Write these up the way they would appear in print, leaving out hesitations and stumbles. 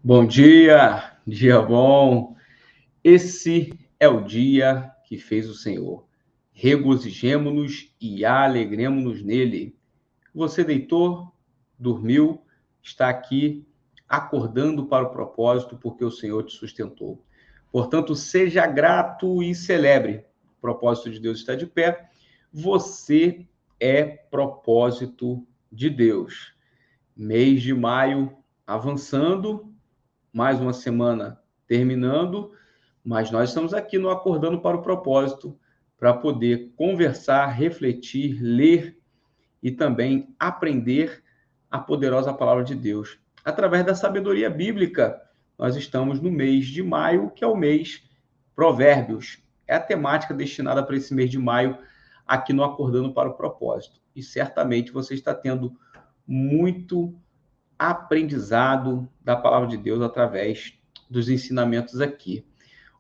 Bom dia, dia bom. Esse é o dia que fez o Senhor. Regozijemo-nos e alegremo-nos nele. Você deitou, dormiu, está aqui acordando para o propósito porque o Senhor te sustentou. Portanto, seja grato e celebre. O propósito de Deus está de pé. Você é propósito de Deus. Mês de maio avançando, mais uma semana terminando, mas nós estamos aqui no Acordando para o Propósito para poder conversar, refletir, ler e também aprender a poderosa palavra de Deus. Através da sabedoria bíblica, nós estamos no mês de maio, que é o mês Provérbios. É a temática destinada para esse mês de maio aqui no Acordando para o Propósito. E certamente você está tendo muito aprendizado da palavra de Deus através dos ensinamentos aqui.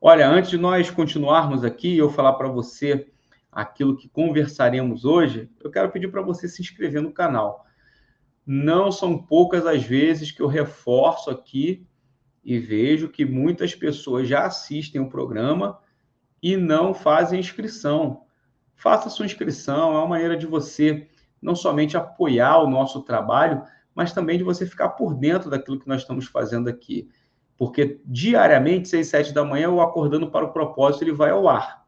Olha, antes de nós continuarmos aqui e eu falar para você aquilo que conversaremos hoje, eu quero pedir para você se inscrever no canal. Não são poucas as vezes que eu reforço aqui e vejo que muitas pessoas já assistem o programa e não fazem inscrição. Faça sua inscrição, é uma maneira de você não somente apoiar o nosso trabalho, mas também de você ficar por dentro daquilo que nós estamos fazendo aqui. Porque diariamente, 6, 7 da manhã, o Acordando para o Propósito, ele vai ao ar.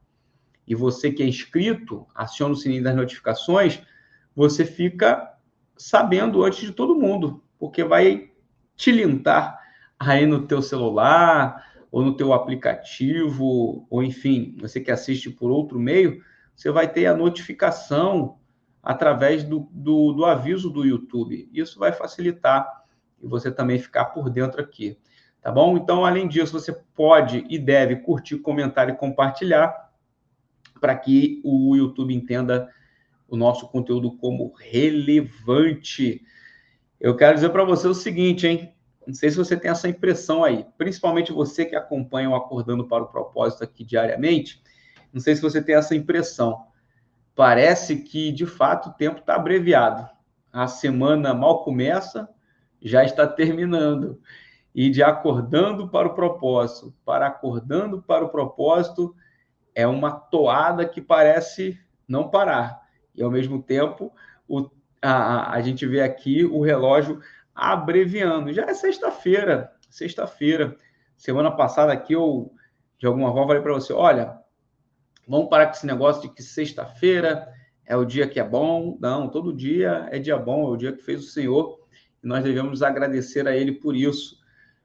E você que é inscrito, aciona o sininho das notificações, você fica sabendo antes de todo mundo, porque vai te lintar aí no teu celular, ou no teu aplicativo, ou enfim, você que assiste por outro meio, você vai ter a notificação através do aviso do YouTube. Isso vai facilitar e você também ficar por dentro aqui, tá bom? Então, além disso, você pode e deve curtir, comentar e compartilhar para que o YouTube entenda o nosso conteúdo como relevante. Eu quero dizer para você o seguinte, hein? Não sei se você tem essa impressão aí, principalmente você que acompanha o Acordando para o Propósito aqui diariamente, não sei se você tem essa impressão. Parece que, de fato, o tempo está abreviado. A semana mal começa, já está terminando. E de acordando para o propósito, para acordando para o propósito, é uma toada que parece não parar. E, ao mesmo tempo, a gente vê aqui o relógio abreviando. Já é sexta-feira. Semana passada aqui eu, de alguma forma, falei para você, olha, vamos parar com esse negócio de que sexta-feira é o dia que é bom. Não, todo dia é dia bom, é o dia que fez o Senhor. E nós devemos agradecer a Ele por isso.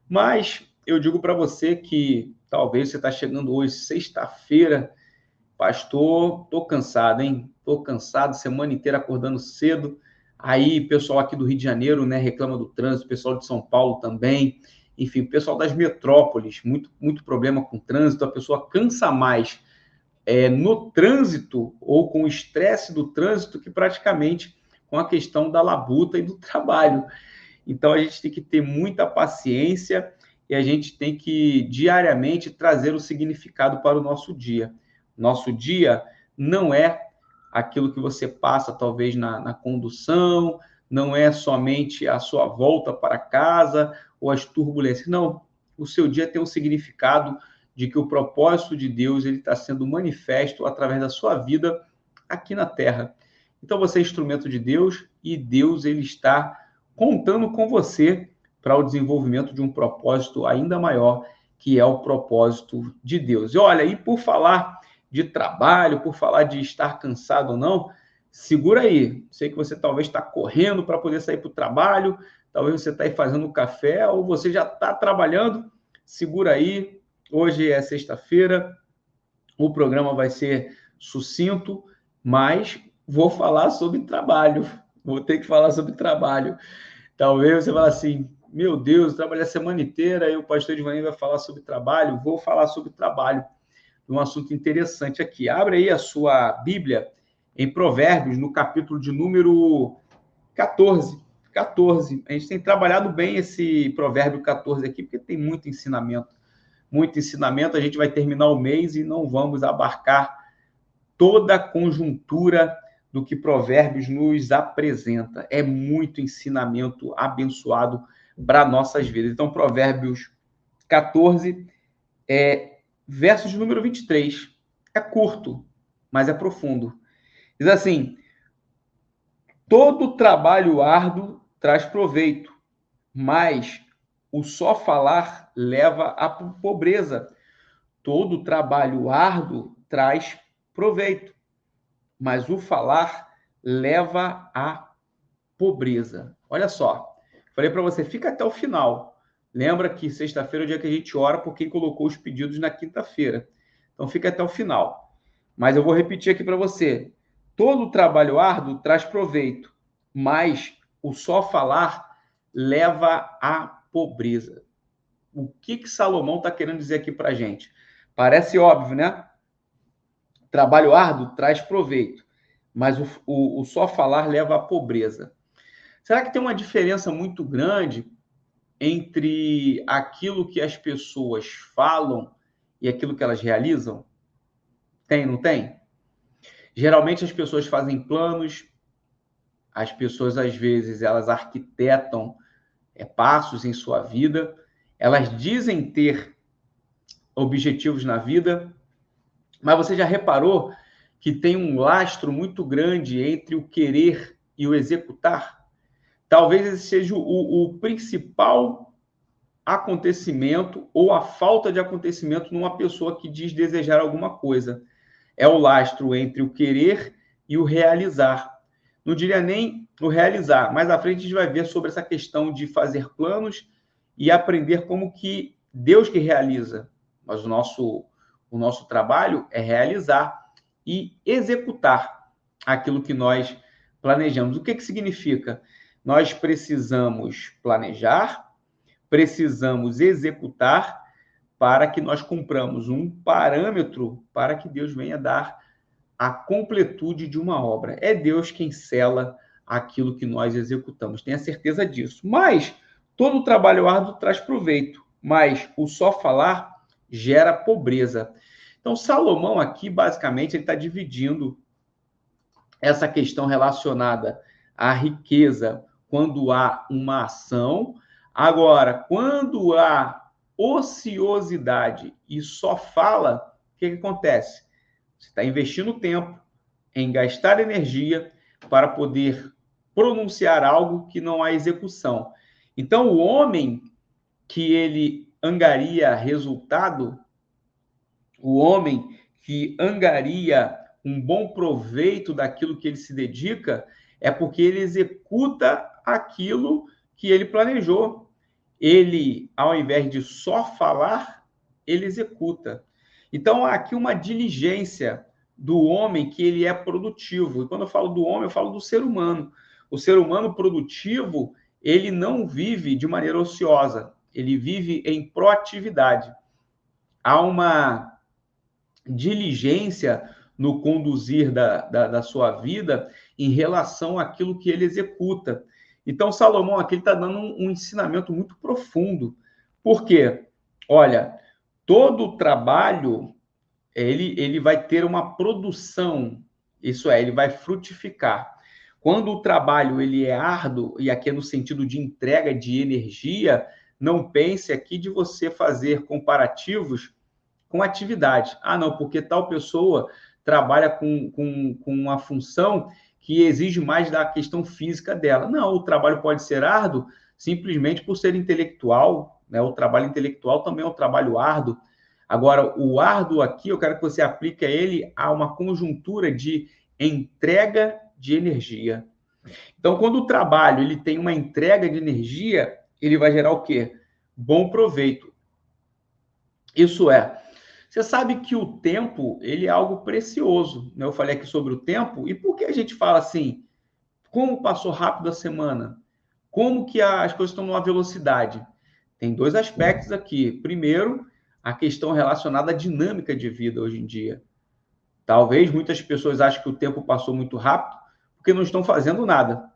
Mas eu digo para você que talvez você está chegando hoje, sexta-feira, pastor, estou cansado, hein? Estou cansado, semana inteira acordando cedo. Aí, pessoal aqui do Rio de Janeiro, né, reclama do trânsito, pessoal de São Paulo também. Enfim, pessoal das metrópoles, muito problema com trânsito, a pessoa cansa mais no trânsito ou com o estresse do trânsito que praticamente com a questão da labuta e do trabalho. Então, a gente tem que ter muita paciência e a gente tem que, diariamente, trazer o significado para o nosso dia. Nosso dia não é aquilo que você passa, talvez, na condução, não é somente a sua volta para casa ou as turbulências. Não, o seu dia tem um significado de que o propósito de Deus ele está sendo manifesto através da sua vida aqui na Terra. Então, você é instrumento de Deus e Deus ele está contando com você para o desenvolvimento de um propósito ainda maior, que é o propósito de Deus. E olha, e por falar de trabalho, por falar de estar cansado ou não, segura aí. Sei que você talvez está correndo para poder sair para o trabalho, talvez você está aí fazendo um café, ou você já está trabalhando. Segura aí. Hoje é sexta-feira, o programa vai ser sucinto, mas vou falar sobre trabalho. Vou ter que falar sobre trabalho. Talvez você fale assim, meu Deus, trabalhei a semana inteira e o pastor de manhã vai falar sobre trabalho. Vou falar sobre trabalho, um assunto interessante aqui. Abre aí a sua Bíblia em Provérbios, no capítulo de número 14. 14. A gente tem trabalhado bem esse Provérbio 14 aqui, porque tem muito ensinamento. Muito ensinamento. A gente vai terminar o mês e não vamos abarcar toda a conjuntura do que Provérbios nos apresenta. É muito ensinamento abençoado para nossas vidas. Então, Provérbios 14, verso de número 23. É curto, mas é profundo. Diz assim: todo trabalho árduo traz proveito, mas o só falar leva à pobreza. Todo trabalho árduo traz proveito, mas o falar leva à pobreza. Olha só, falei para você, fica até o final. Lembra que sexta-feira é o dia que a gente ora por quem colocou os pedidos na quinta-feira. Então fica até o final. Mas eu vou repetir aqui para você. Todo trabalho árduo traz proveito, mas o só falar leva à pobreza. O que Salomão está querendo dizer aqui para a gente? Parece óbvio, né? Trabalho árduo traz proveito, mas o só falar leva à pobreza. Será que tem uma diferença muito grande entre aquilo que as pessoas falam e aquilo que elas realizam? Tem, não tem? Geralmente as pessoas fazem planos, as pessoas às vezes elas arquitetam passos em sua vida, elas dizem ter objetivos na vida, mas você já reparou que tem um lastro muito grande entre o querer e o executar? Talvez esse seja o principal acontecimento ou a falta de acontecimento numa pessoa que diz desejar alguma coisa. É o lastro entre o querer e o realizar. Não diria nem o realizar, mais à frente a gente vai ver sobre essa questão de fazer planos e aprender como que Deus que realiza, mas o nosso trabalho é realizar e executar aquilo que nós planejamos. O que significa? Nós precisamos planejar, precisamos executar para que nós cumpramos um parâmetro para que Deus venha dar a completude de uma obra. É Deus quem sela aquilo que nós executamos, tenha certeza disso. Mas todo trabalho árduo traz proveito, mas o só falar gera pobreza. Então, Salomão aqui, basicamente, ele está dividindo essa questão relacionada à riqueza quando há uma ação. Agora, quando há ociosidade e só fala, o que acontece? Você está investindo tempo em gastar energia para poder pronunciar algo que não há execução. Então, o homem que ele angaria resultado, o homem que angaria um bom proveito daquilo que ele se dedica, é porque ele executa aquilo que ele planejou. Ele, ao invés de só falar, ele executa. Então, há aqui uma diligência do homem que ele é produtivo. E quando eu falo do homem, eu falo do ser humano. O ser humano produtivo, ele não vive de maneira ociosa, ele vive em proatividade. Há uma diligência no conduzir da sua vida em relação àquilo que ele executa. Então, Salomão aqui está dando um ensinamento muito profundo. Por quê? Olha, todo trabalho, ele vai ter uma produção, isso é, ele vai frutificar. Quando o trabalho ele é árduo, e aqui é no sentido de entrega de energia, não pense aqui de você fazer comparativos com atividade. Ah, não, porque tal pessoa trabalha com uma função que exige mais da questão física dela. Não, o trabalho pode ser árduo simplesmente por ser intelectual, né? O trabalho intelectual também é um trabalho árduo. Agora, o árduo aqui, eu quero que você aplique a ele a uma conjuntura de entrega de energia. Então, quando o trabalho ele tem uma entrega de energia, ele vai gerar o quê? Bom proveito. Isso é, você sabe que o tempo ele é algo precioso, né? Eu falei aqui sobre o tempo, e por que a gente fala assim, como passou rápido a semana? Como que as coisas estão numa velocidade? Tem dois aspectos aqui. Primeiro, a questão relacionada à dinâmica de vida hoje em dia. Talvez muitas pessoas achem que o tempo passou muito rápido porque não estão fazendo nada.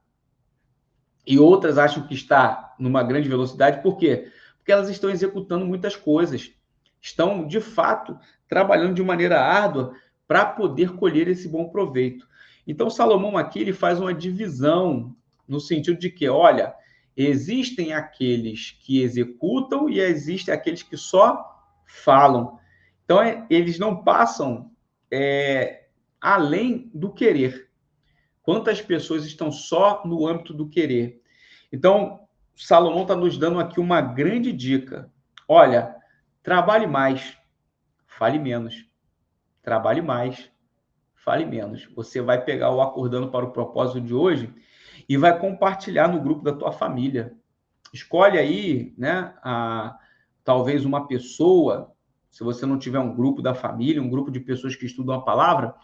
E outras acham que está numa grande velocidade, por quê? Porque elas estão executando muitas coisas. Estão, de fato, trabalhando de maneira árdua para poder colher esse bom proveito. Então, Salomão aqui ele faz uma divisão no sentido de que, olha, existem aqueles que executam e existem aqueles que só falam. Então, eles não passam além do querer. Quantas pessoas estão só no âmbito do querer? Então, Salomão está nos dando aqui uma grande dica. Olha, trabalhe mais, fale menos. Trabalhe mais, fale menos. Você vai pegar o Acordando para o Propósito de hoje e vai compartilhar no grupo da tua família. Escolhe aí, né, talvez uma pessoa, se você não tiver um grupo da família, um grupo de pessoas que estudam a palavra,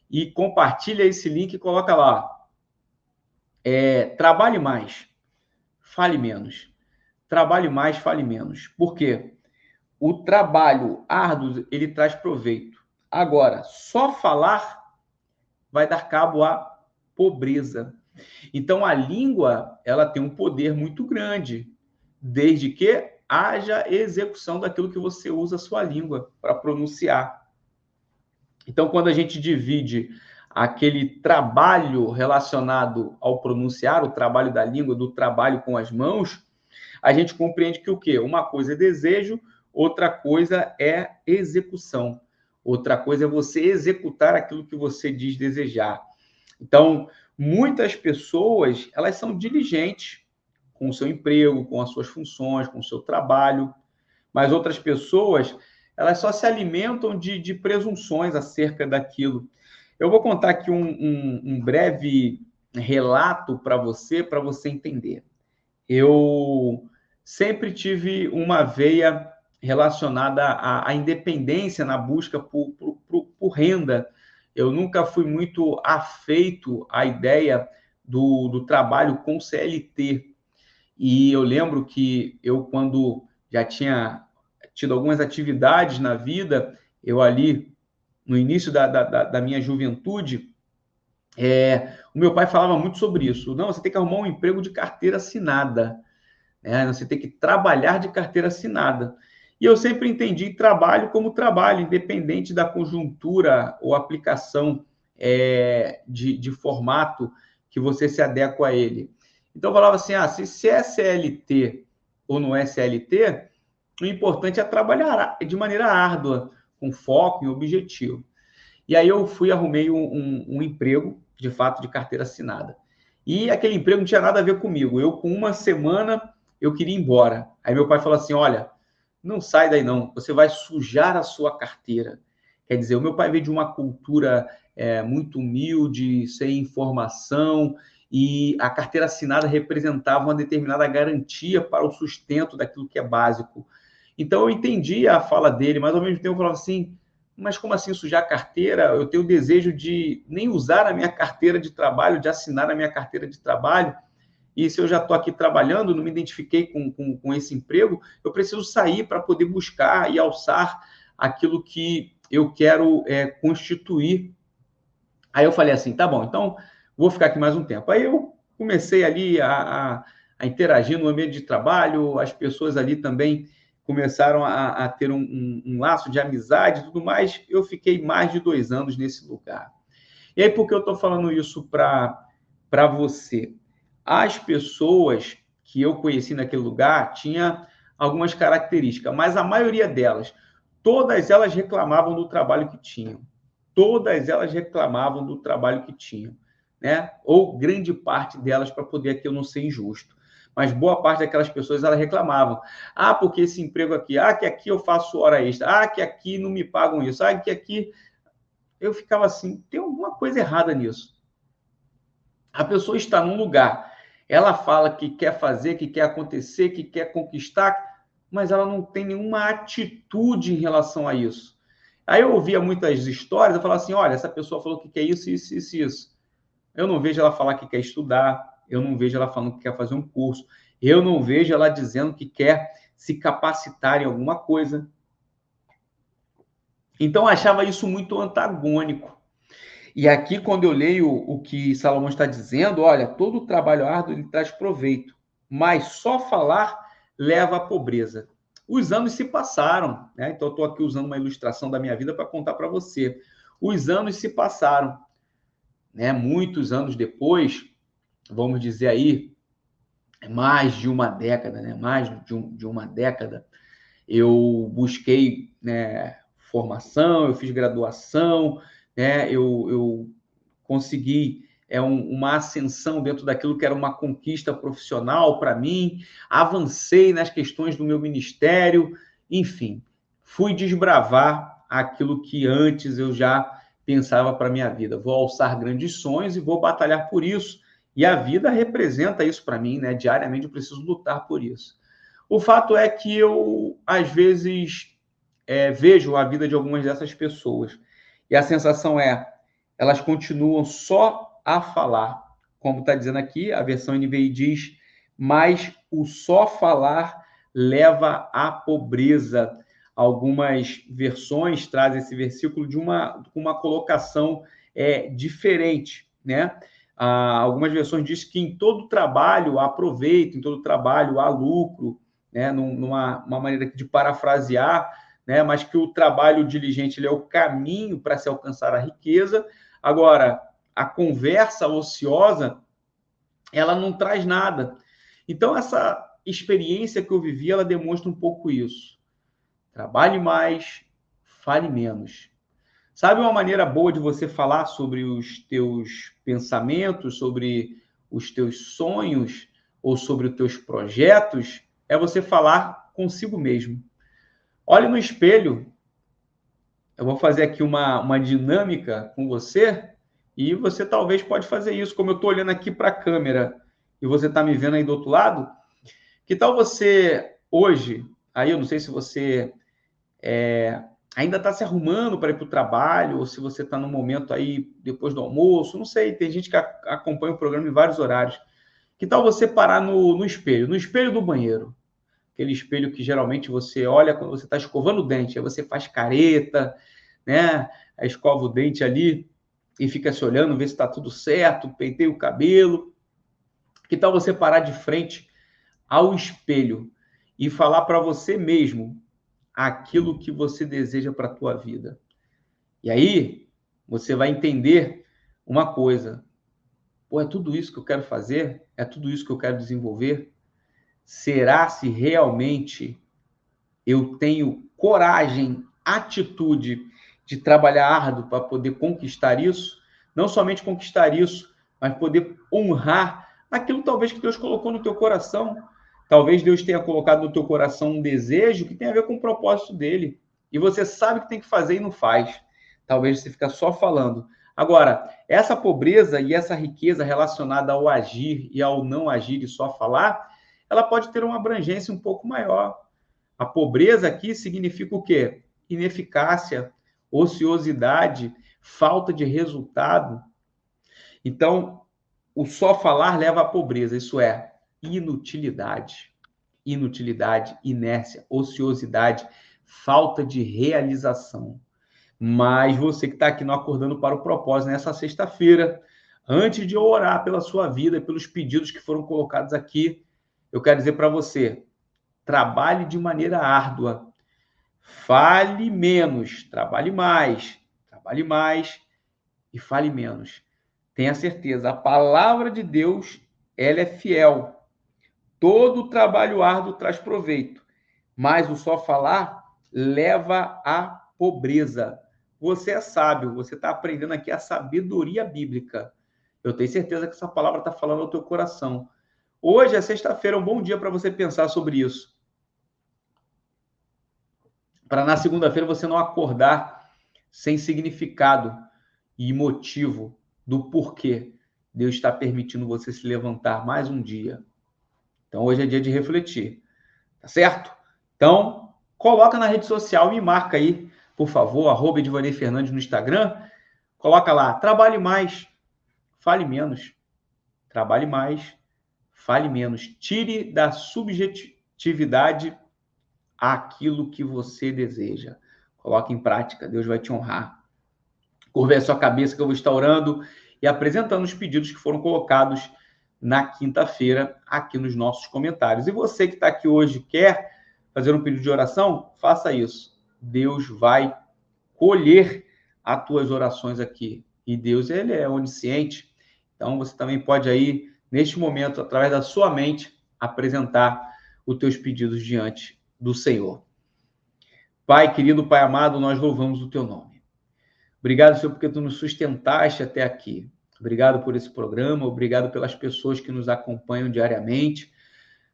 e compartilha esse link e coloca lá. Trabalhe mais, fale menos. Trabalhe mais, fale menos. Por quê? O trabalho árduo, ele traz proveito. Agora, só falar vai dar cabo à pobreza. Então, a língua, ela tem um poder muito grande, desde que haja execução daquilo que você usa a sua língua para pronunciar. Então, quando a gente divide aquele trabalho relacionado ao pronunciar, o trabalho da língua, do trabalho com as mãos, a gente compreende que o quê? Uma coisa é desejo, outra coisa é execução. Outra coisa é você executar aquilo que você diz desejar. Então, muitas pessoas, elas são diligentes com o seu emprego, com as suas funções, com o seu trabalho, mas outras pessoas, elas só se alimentam de presunções acerca daquilo. Eu vou contar aqui um breve relato para você entender. Eu sempre tive uma veia relacionada à independência na busca por renda. Eu nunca fui muito afeito à ideia do trabalho com CLT. E eu lembro que eu, quando já tinha tido algumas atividades na vida, eu ali, no início da minha juventude, o meu pai falava muito sobre isso. Não, você tem que arrumar um emprego de carteira assinada, né? Você tem que trabalhar de carteira assinada. E eu sempre entendi trabalho como trabalho, independente da conjuntura ou aplicação de formato que você se adequa a ele. Então, eu falava assim, se é CLT ou não é CLT, o importante é trabalhar de maneira árdua, com foco e objetivo. E aí eu arrumei um emprego, de fato, de carteira assinada. E aquele emprego não tinha nada a ver comigo. Eu, com uma semana, eu queria ir embora. Aí meu pai falou assim, olha, não sai daí não, você vai sujar a sua carteira. Quer dizer, o meu pai veio de uma cultura muito humilde, sem informação, e a carteira assinada representava uma determinada garantia para o sustento daquilo que é básico. Então eu entendi a fala dele, mas ao mesmo tempo eu falava assim, mas como assim sujar a carteira? Eu tenho o desejo de nem usar a minha carteira de trabalho, de assinar a minha carteira de trabalho, e se eu já estou aqui trabalhando, não me identifiquei com esse emprego, eu preciso sair para poder buscar e alçar aquilo que eu quero constituir. Aí eu falei assim, tá bom, então vou ficar aqui mais um tempo. Aí eu comecei ali a interagir no ambiente de trabalho, as pessoas ali também começaram a ter um laço de amizade e tudo mais. Eu fiquei mais de 2 anos nesse lugar. E aí, por que eu estou falando isso para você? As pessoas que eu conheci naquele lugar tinham algumas características, mas a maioria delas, todas elas reclamavam do trabalho que tinham. Todas elas reclamavam do trabalho que tinham, né? Ou grande parte delas, para poder aqui eu não ser injusto. Mas boa parte daquelas pessoas, elas reclamavam. Porque esse emprego aqui, que aqui eu faço hora extra, que aqui não me pagam isso, que aqui... Eu ficava assim, tem alguma coisa errada nisso. A pessoa está num lugar, ela fala que quer fazer, que quer acontecer, que quer conquistar, mas ela não tem nenhuma atitude em relação a isso. Aí eu ouvia muitas histórias, eu falava assim, olha, essa pessoa falou que quer isso, isso, isso, isso. Eu não vejo ela falar que quer estudar, eu não vejo ela falando que quer fazer um curso, eu não vejo ela dizendo que quer se capacitar em alguma coisa. Então, eu achava isso muito antagônico. E aqui, quando eu leio o que Salomão está dizendo, olha, todo o trabalho árduo ele traz proveito, mas só falar leva à pobreza. Os anos se passaram, né? Então, eu estou aqui usando uma ilustração da minha vida para contar para você. Os anos se passaram, né? Muitos anos depois, vamos dizer aí, mais de uma década, né? Mais de uma década, eu busquei, né, formação, eu fiz graduação, né? Eu consegui uma ascensão dentro daquilo que era uma conquista profissional para mim, avancei nas questões do meu ministério, enfim, fui desbravar aquilo que antes eu já pensava para a minha vida. Vou alçar grandes sonhos e vou batalhar por isso. E a vida representa isso para mim, né? Diariamente eu preciso lutar por isso. O fato é que eu, às vezes, vejo a vida de algumas dessas pessoas e a sensação é, elas continuam só a falar. Como está dizendo aqui, a versão NVI diz, mas o só falar leva à pobreza. Algumas versões trazem esse versículo de uma colocação diferente, né? Algumas versões dizem que em todo trabalho há proveito, em todo trabalho há lucro, né? Numa maneira de parafrasear, né? Mas que o trabalho diligente ele é o caminho para se alcançar a riqueza. Agora, a conversa ociosa, ela não traz nada. Então, essa experiência que eu vivi, ela demonstra um pouco isso. Trabalhe mais, fale menos. Sabe uma maneira boa de você falar sobre os teus pensamentos, sobre os teus sonhos ou sobre os teus projetos? É você falar consigo mesmo. Olhe no espelho. Eu vou fazer aqui uma dinâmica com você e você talvez pode fazer isso, como eu estou olhando aqui para a câmera e você está me vendo aí do outro lado. Que tal você hoje, aí eu não sei se você ainda está se arrumando para ir para o trabalho, ou se você está no momento aí depois do almoço, não sei, tem gente que acompanha o programa em vários horários. Que tal você parar no espelho do banheiro? Aquele espelho que geralmente você olha quando você está escovando o dente, aí você faz careta, né? Aí escova o dente ali e fica se olhando, ver se está tudo certo, penteia o cabelo. Que tal você parar de frente ao espelho e falar para você mesmo aquilo que você deseja para a tua vida? E aí você vai entender uma coisa. Pô, é tudo isso que eu quero fazer? É tudo isso que eu quero desenvolver? Será se realmente eu tenho coragem, atitude de trabalhar árduo para poder conquistar isso? Não somente conquistar isso, mas poder honrar aquilo talvez que Deus colocou no teu coração. Talvez Deus tenha colocado no teu coração um desejo que tem a ver com o propósito dele. E você sabe que tem que fazer e não faz. Talvez você fica só falando. Agora, essa pobreza e essa riqueza relacionada ao agir e ao não agir e só falar, ela pode ter uma abrangência um pouco maior. A pobreza aqui significa o quê? Ineficácia, ociosidade, falta de resultado. Então, o só falar leva à pobreza, isso é, inutilidade. Inutilidade, inércia, ociosidade, falta de realização. Mas você que está aqui no Acordando para o Propósito nessa sexta-feira, antes de eu orar pela sua vida, pelos pedidos que foram colocados aqui, eu quero dizer para você, trabalhe de maneira árdua, fale menos, trabalhe mais e fale menos. Tenha certeza, a palavra de Deus, ela é fiel. Todo trabalho árduo traz proveito, mas o só falar leva à pobreza. Você é sábio, você está aprendendo aqui a sabedoria bíblica. Eu tenho certeza que essa palavra está falando ao teu coração. Hoje é sexta-feira, é um bom dia para você pensar sobre isso. Para na segunda-feira você não acordar sem significado e motivo do porquê Deus está permitindo você se levantar mais um dia. Então, hoje é dia de refletir, tá certo? Então, coloca na rede social, me marca aí, por favor, @EdivaneiFernandes no Instagram. Coloca lá, trabalhe mais, fale menos. Trabalhe mais, fale menos. Tire da subjetividade aquilo que você deseja. Coloque em prática, Deus vai te honrar. Curve a sua cabeça que eu vou estar orando e apresentando os pedidos que foram colocados na quinta-feira aqui nos nossos comentários. E você que está aqui hoje quer fazer um pedido de oração, faça isso. Deus vai colher as tuas orações aqui. E Deus, ele é onisciente. Então, você também pode aí, neste momento, através da sua mente, apresentar os teus pedidos diante do Senhor. Pai querido, Pai amado, nós louvamos o teu nome. Obrigado, Senhor, porque tu nos sustentaste até aqui. Obrigado por esse programa, obrigado pelas pessoas que nos acompanham diariamente.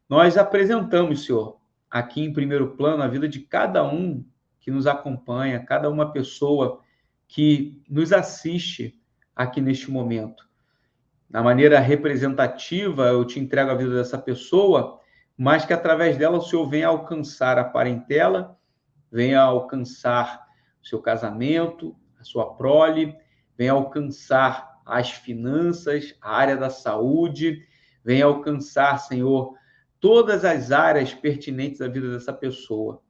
Nós apresentamos, Senhor, aqui em primeiro plano a vida de cada um que nos acompanha, cada uma pessoa que nos assiste aqui neste momento. Da maneira representativa, eu te entrego a vida dessa pessoa, mas que através dela o Senhor venha alcançar a parentela, venha alcançar o seu casamento, a sua prole, venha alcançar as finanças, a área da saúde, venha alcançar, Senhor, todas as áreas pertinentes à vida dessa pessoa.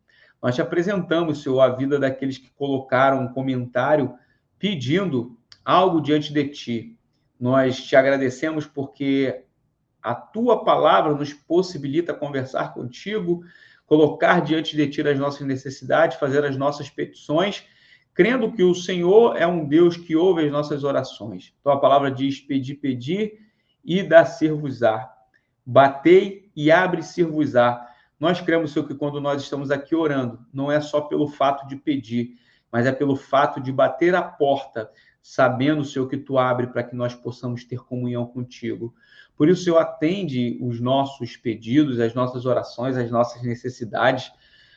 Nós te apresentamos, Senhor, a vida daqueles que colocaram um comentário pedindo algo diante de ti. Nós te agradecemos porque a tua palavra nos possibilita conversar contigo, colocar diante de ti as nossas necessidades, fazer as nossas petições, crendo que o Senhor é um Deus que ouve as nossas orações. Tua palavra diz: pedi, pedi e dá-se-vos-á. Batei e abre-se-vos-á. Nós cremos, Senhor, que quando nós estamos aqui orando, não é só pelo fato de pedir, mas é pelo fato de bater a porta, sabendo, Senhor, que tu abre para que nós possamos ter comunhão contigo. Por isso, Senhor, atende os nossos pedidos, as nossas orações, as nossas necessidades,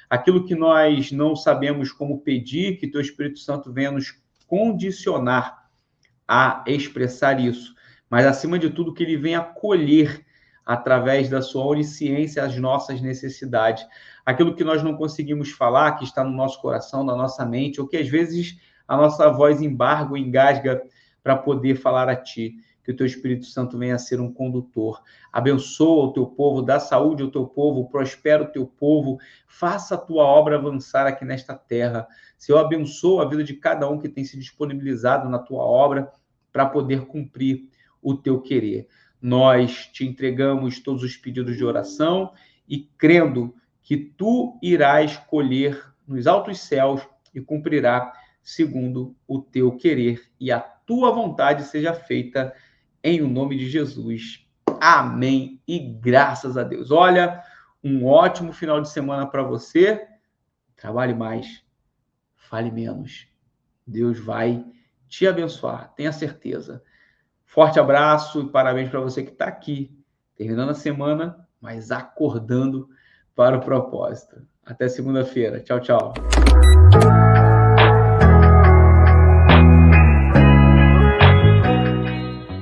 aquilo que nós não sabemos como pedir, que teu Espírito Santo venha nos condicionar a expressar isso, mas, acima de tudo, que ele venha acolher através da sua onisciência as nossas necessidades. Aquilo que nós não conseguimos falar, que está no nosso coração, na nossa mente, ou que às vezes a nossa voz embarga ou engasga para poder falar a ti. Que o teu Espírito Santo venha a ser um condutor. Abençoa o teu povo, dá saúde ao teu povo, prospera o teu povo, faça a tua obra avançar aqui nesta terra. Senhor, abençoa a vida de cada um que tem se disponibilizado na tua obra para poder cumprir o teu querer. Nós te entregamos todos os pedidos de oração e crendo que tu irás colher nos altos céus e cumprirá segundo o teu querer e a tua vontade seja feita em o nome de Jesus. Amém e graças a Deus. Olha, um ótimo final de semana para você. Trabalhe mais, fale menos. Deus vai te abençoar, tenha certeza. Forte abraço e parabéns para você que está aqui, terminando a semana, mas acordando para o propósito. Até segunda-feira. Tchau, tchau.